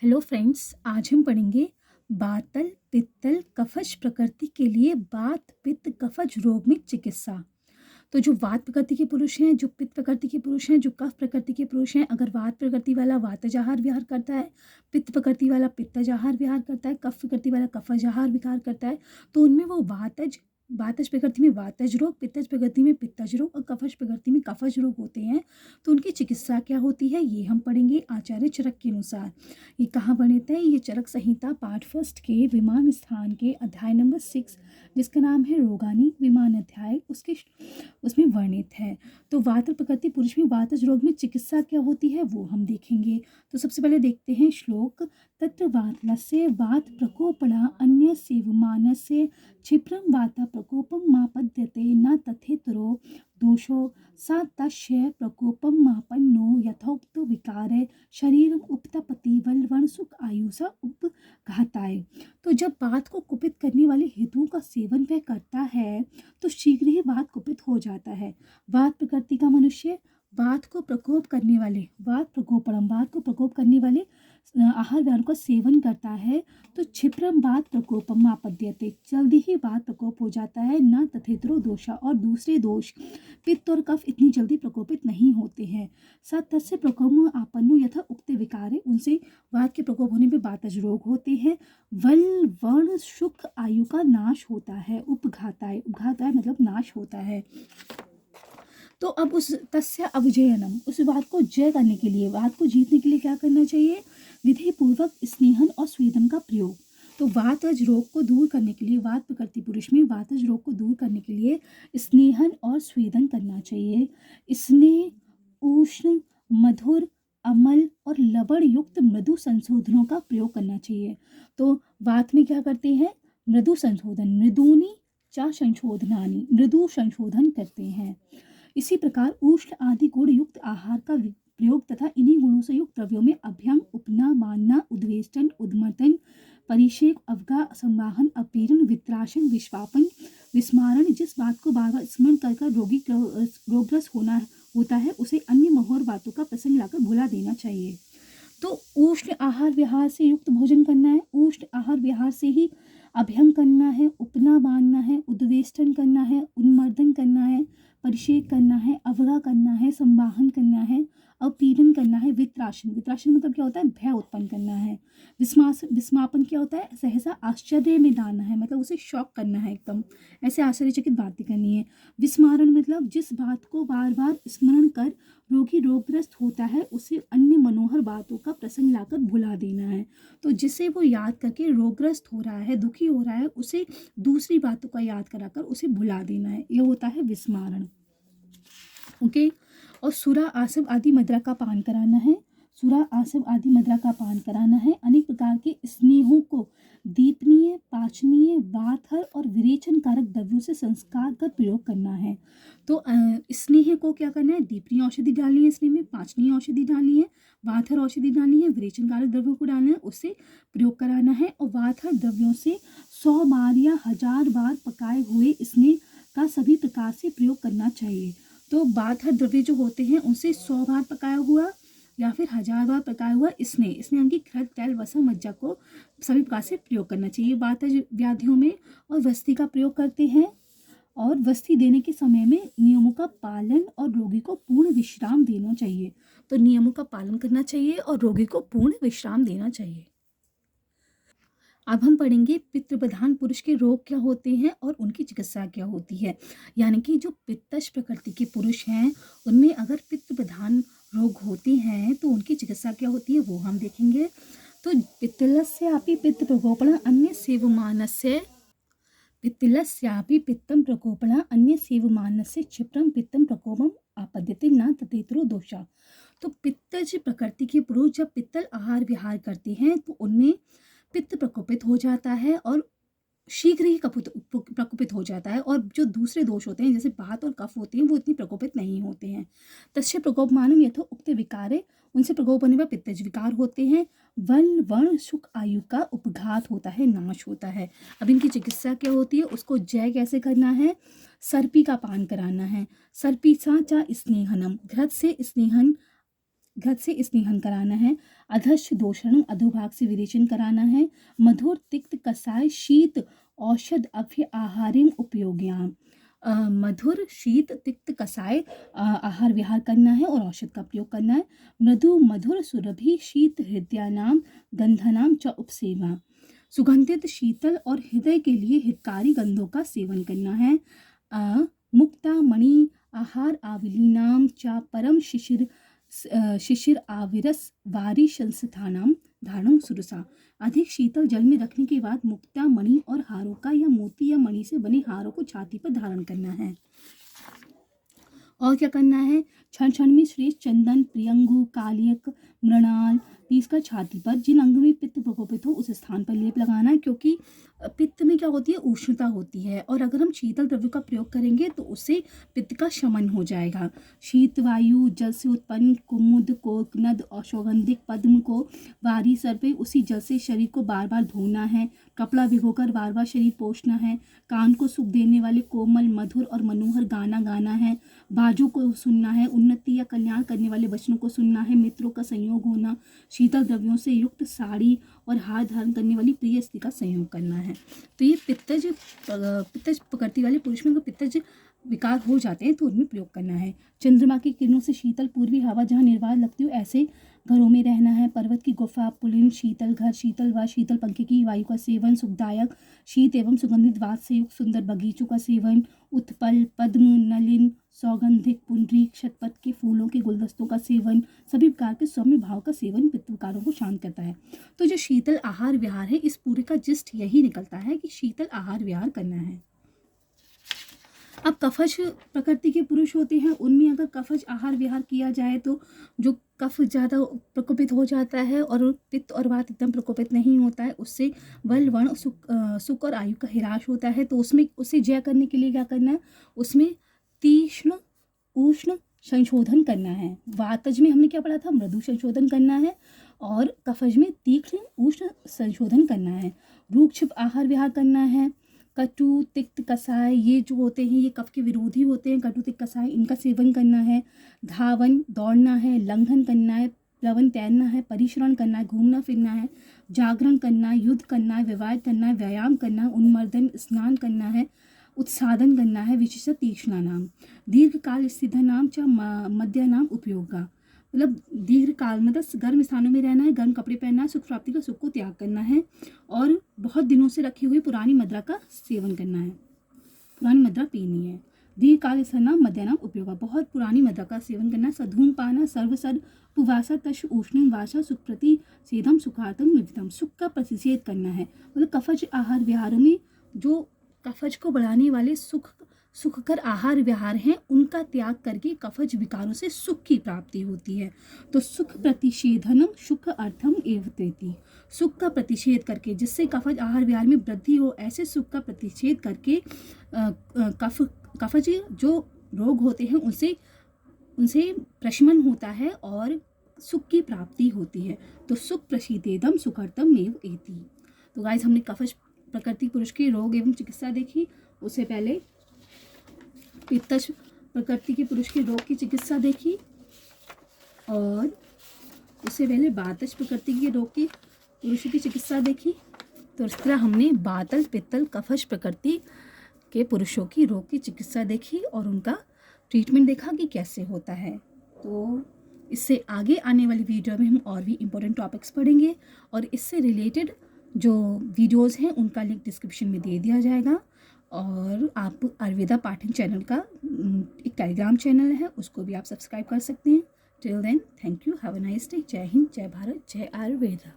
Hello friends, आज हम पढ़ेंगे वातल पित्तल कफज प्रकृति के लिए वात पित्त कफज रोग में चिकित्सा। तो जो वात प्रकृति के पुरुष हैं, जो पित्त प्रकृति के पुरुष हैं, जो कफ प्रकृति के पुरुष हैं, अगर वात प्रकृति वाला वातज आहार विहार करता है, पित्त प्रकृति वाला पित्तज आहार विहार करता है, कफ प्रकृति वाला कफज आहार विहार करता है, तो उनमें वो वातज प्रकृति में वातज रोग, पित्तज प्रकृति में पित्तज रोग और कफज प्रकृति में कफज रोग होते हैं। तो उनकी चिकित्सा क्या होती है ये हम पढ़ेंगे आचार्य चरक के अनुसार। ये कहाँ वर्णित है? ये चरक संहिता पाठ फर्स्ट के विमान स्थान के अध्याय नंबर 6, जिसका नाम है रोगानी विमान अध्याय, उसमें वर्णित है। तो वात प्रकृति पुरुष में वातज रोग में चिकित्सा क्या होती है वो हम देखेंगे। तो सबसे पहले देखते हैं श्लोक। तत्र वातलस्य वात प्रकोपणा अन्य सेवमानस्य क्षिप्रं वाता प्रकोपं मापद्यते न तथेतरो दोषो सा तस्य प्रकोपं मापन्नो यथोक्त विकारे शरीरम उपतपति वलवण सुख आयुषा उपघाताय। तो जब वात को कुपित करने वाले हेतुओं का सेवन वह करता है तो शीघ्र ही वात कुपित हो जाता है। वात प्रकृति का मनुष्य वात को प्रकोप करने वाले आहार विहार का सेवन करता है तो क्षिप्रम वात प्रकोपम आपद्यते, जल्दी ही वात प्रकोप हो जाता है। न तथेतरो दोषा, और दूसरे दोष पित्त और कफ इतनी जल्दी प्रकोपित नहीं होते हैं। तस्य प्रकोप आपन्नो यथा उक्त विकारे, उनसे वात के प्रकोप होने पे वातज रोग होते हैं। वल वर्ण सुख आयु का नाश होता है। उपघाताय मतलब नाश होता है। तो अब उस तस्य अवजयनम, उस बात को जय करने के लिए, बात को जीतने के लिए क्या करना चाहिए? विधि पूर्वक स्नेहन और स्वेदन का प्रयोग। तो वातज रोग को दूर करने के लिए, वात प्रकृति पुरुष में वातज रोग को दूर करने के लिए स्नेहन और स्वेदन करना चाहिए। स्नेह उष्ण मधुर अमल और लवण युक्त मृदु संशोधनों का प्रयोग करना चाहिए। तो वात में क्या करते हैं? मृदु संशोधन, मृदुनी चा संशोधनानी, मृदु संशोधन करते हैं। इसी प्रकार उष्ण आदि गुण युक्त आहार का प्रयोग तथा इन्हीं गुणों से युक्त द्रव्यों में अभ्यंग उपना मानना उद्वेष्टन उद्मतन परिषेक अवगा संवाहन अपीड़न वित्राशन विश्वापन विस्मारण, जिस बात को बार बार स्मरण कर रोगी रोगग्रस्त होता है उसे अन्य मनोहर बातों का प्रसंग लाकर भुला देना चाहिए। तो उष्ण आहार विहार से युक्त भोजन करना है, उष्ण आहार विहार से ही अभ्यंग करना है, उपना बांधना है, उद्वेष्टन करना है, उन्मर्दन करना है, परिषेक करना है, अवगा करना है, संवाहन करना है, अपीड़न करना है, वित्राशन मतलब क्या होता है? भय उत्पन्न करना है। विस्मापन क्या होता है? सहसा आश्चर्य में डालना है, मतलब उसे शॉक करना है, एकदम ऐसे आश्चर्यचकित बातें करनी है। विस्मारण मतलब जिस बात को बार बार स्मरण कर रोगी रोगग्रस्त होता है उसे अन्य मनोहर बातों का प्रसंग लाकर भुला देना है। तो जिसे वो याद करके रोगग्रस्त हो रहा है, दुखी हो रहा है, उसे दूसरी बातों का याद कराकर उसे भुला देना है, यह होता है विस्मारण। ओके। और सुरा आसव आदि मदिरा का पान कराना है, सुरा आसव आदि मदिरा का पान कराना है। अनेक प्रकार के स्नेहों को दीपनीय पाचनीय वातहर और विरेचन कारक द्रव्यों से संस्कार कर प्रयोग करना है। तो स्नेह को क्या करना है? दीपनीय औषधि डालनी है, स्नेह में पाचनीय औषधि डालनी है, वातहर औषधि डालनी है, विरेचन कारक द्रव्यों को डालना है, उससे प्रयोग कराना है। और वातहर द्रव्यों से 100 बार या 1000 बार पकाए हुए स्नेह का सभी प्रकार से प्रयोग करना चाहिए। तो वातहर द्रव्य जो होते हैं उनसे 100 बार पकाया हुआ या फिर 1000 बार पकाया हुआ स्नेह की घृत तैल वसा मज्जा को सभी प्रकार से प्रयोग करना चाहिए। वातज व्याधियों में और वस्ती का प्रयोग करते हैं, और वस्ती देने के समय में नियमों का पालन और रोगी को पूर्ण विश्राम देना चाहिए। तो नियमों का पालन करना चाहिए और रोगी को पूर्ण विश्राम देना चाहिए। अब हम पढ़ेंगे पितृ प्रधान पुरुष के रोग क्या होते हैं और उनकी चिकित्सा क्या होती है। यानी कि जो पित्तज प्रकृति के पुरुष हैं उनमें अगर पितृ प्रधान रोग होते हैं तो उनकी चिकित्सा क्या होती है वो हम देखेंगे। तो पित्तलस्यापि पित्त प्रकोपण अन्य सेवमानस्य, पित्तलस्यापि पित्तम प्रकोपण अन्य सेवमानस्य क्षिप्रम पित्तम प्रकोपम आपद्यते न तथेतरो दोषा। तो पित्तज प्रकृति के पुरुष जब पित्तल आहार विहार करते हैं तो उनमें पित्त प्रकोपित हो जाता है और शीघ्र ही प्रकोपित हो जाता है, और जो दूसरे दोष होते हैं जैसे वात और कफ होते हैं वो इतनी प्रकोपित नहीं होते हैं। तस्य प्रकोप मानम यथो उक्त विकारे, उनसे प्रकोप होने पर पित्तज विकार होते हैं। वल वर्ण सुख आयु का उपघात होता है, नाश होता है। अब इनकी चिकित्सा क्या होती है, उसको जय कैसे करना है? सर्पी का पान कराना है। सर्पी सा चा स्नेहनम, घृत से स्नेहन घृत से स्नेहन कराना है। अधश्च दोषणम अधोभाग से विरेचन कराना है। मधुर तिक्त कसाय शीत औषध अभ्य आहार्यम उपयोग्याम। मधुर शीत तिक्त कसाय आहार विहार करना है और औषध का प्रयोग करना है। मृदु मधुर सुरभि शीत हृदयानाम गंधनाम च उपसेवा। सुगंधित शीतल और हृदय के लिए हितकारी गंधों का सेवन करना है। मुक्ता मणि आहार आविलीनाम च परम शिशिर आविरस वारी संस्थानाम धारणम सुरसा। अधिक शीतल जल में रखने के बाद मुक्ता मणि और हारों का या मोती या मणि से बने हारों को छाती पर धारण करना है। और क्या करना है? क्षण क्षण में श्रेष्ठ चंदन प्रियंगु कालियक मृणाल पीसकर छाती पर जिन अंग में पित्त प्रकोपित हो उस स्थान पर लेप लगाना है, क्योंकि पित्त में क्या होती है? उष्णता होती है, और अगर हम शीतल द्रव्य का प्रयोग करेंगे तो उससे पित्त का शमन हो जाएगा। शीत वायु जल से उत्पन्न कुमुद कोकनद और सौगंधिक पद्म को वारी सर पे उसी जल से शरीर को बार बार धोना है। कपड़ा भिगोकर बार बार शरीर पोंछना है। कान को सुख देने वाले कोमल मधुर और मनोहर गाना गाना है। बाजू को सुनना है। उन्नति या कल्याण करने वाले वचनों को सुनना है। मित्रों का संयोग होना। शीतल द्रव्यों से युक्त साड़ी और हार धारण करने वाली प्रिय स्त्री का संयोग करना है। तो ये पित्तज प्रकृति वाले पुरुष में अगर पित्तज विकार हो जाते हैं तो उनमें प्रयोग करना है। चंद्रमा की किरणों से शीतल पूर्वी हवा जहाँ निर्बाध लगती हो ऐसे घरों में रहना है। पर्वत की गुफा पुलिन शीतल घर शीतल व शीतल पंखे की वायु का सेवन। सुखदायक शीत एवं सुगंधित वात से युक्त सुंदर बगीचों का सेवन। उत्पल पद्म नलिन सौगंधिक पुंडरीक शतपथ के फूलों के गुलदस्तों का सेवन। सभी प्रकार के सौम्य भाव का सेवन पित्त विकारों को शांत करता है। तो जो शीतल आहार विहार है, इस पूरे का जिस्ट यही निकलता है कि शीतल आहार विहार करना है। अब कफज प्रकृति के पुरुष होते हैं, उनमें अगर कफज आहार विहार किया जाए तो जो कफ ज़्यादा प्रकोपित हो जाता है और पित्त और वात एकदम प्रकोपित नहीं होता है, उससे बल वर्ण सुख और आयु का ह्रास होता है। तो उसमें उसे जय करने के लिए क्या करना है? उसमें तीक्ष्ण उष्ण संशोधन करना है। वातज में हमने क्या पढ़ा था? मृदु संशोधन करना है, और कफज में तीक्ष्ण उष्ण संशोधन करना है। रूक्ष आहार विहार करना है। कटु तिक्त कसाय ये जो होते हैं ये कफ के विरोधी होते हैं। कटु तिक्त कसाय इनका सेवन करना है। धावन दौड़ना है। लंघन करना है। प्लवन तैरना है। परिश्रम करना है, घूमना फिरना है। जागरण करना है। युद्ध करना है। विवाद करना है। व्यायाम करना है। उन्मर्दन स्नान करना है। उत्साधन करना है। विशेष तीक्ष्णा नाम दीर्घ काल स्थित नाम च मध्य नाम उपयोगा। मतलब दीर्घ काल मतलब गर्म स्थानों में रहना है। गर्म कपड़े पहनना है। सुख प्राप्ति का सुख को त्याग करना है, और बहुत दिनों से रखी हुई पुरानी मदिरा का सेवन करना है। पुरानी मदिरा पीनी है। दीर्घ काल स्थित नाम मध्य नाम उपयोगा। बहुत पुरानी मदिरा का सेवन करना है। सधूम पाना सर्वसद पुवासा तश उष्ण वासा सुख प्रति सेदम सुखार्थम निवितम। सुख का प्रतिषेध करना है। मतलब कफज आहार विहारों में जो कफज को बढ़ाने वाले सुखकर आहार विहार हैं उनका त्याग करके कफज विकारों से सुख की प्राप्ति होती है। तो सुख प्रतिषेधनम सुख अर्थम एवतेति। सुख का प्रतिषेध करके जिससे कफज आहार विहार में वृद्धि हो, ऐसे सुख का प्रतिषेध करके कफज जो रोग होते हैं उनसे प्रशमन होता है और सुख की प्राप्ति होती है। तो सुख प्रशीतेदम सुखर्थम एव एति। तो गाइस हमने कफज प्रकृति पुरुष के रोग एवं चिकित्सा देखी। उससे पहले पित्तज प्रकृति के पुरुष के रोग की चिकित्सा देखी, और उससे पहले वातज प्रकृति के रोग की पुरुष की चिकित्सा देखी। तो इस तरह हमने वातल पित्तल कफज प्रकृति के पुरुषों की रोग की चिकित्सा देखी और उनका ट्रीटमेंट देखा कि कैसे होता है। तो इससे आगे आने वाली वीडियो में हम और भी इम्पोर्टेंट टॉपिक्स पढ़ेंगे, और इससे रिलेटेड जो वीडियोस हैं उनका लिंक डिस्क्रिप्शन में दे दिया जाएगा। और आप आयुर्वेदा पाठन चैनल का एक टेलीग्राम चैनल है, उसको भी आप सब्सक्राइब कर सकते हैं। Till then thank you, have a nice day. Jai Hind, जय भारत, जय आयुर्वेदा।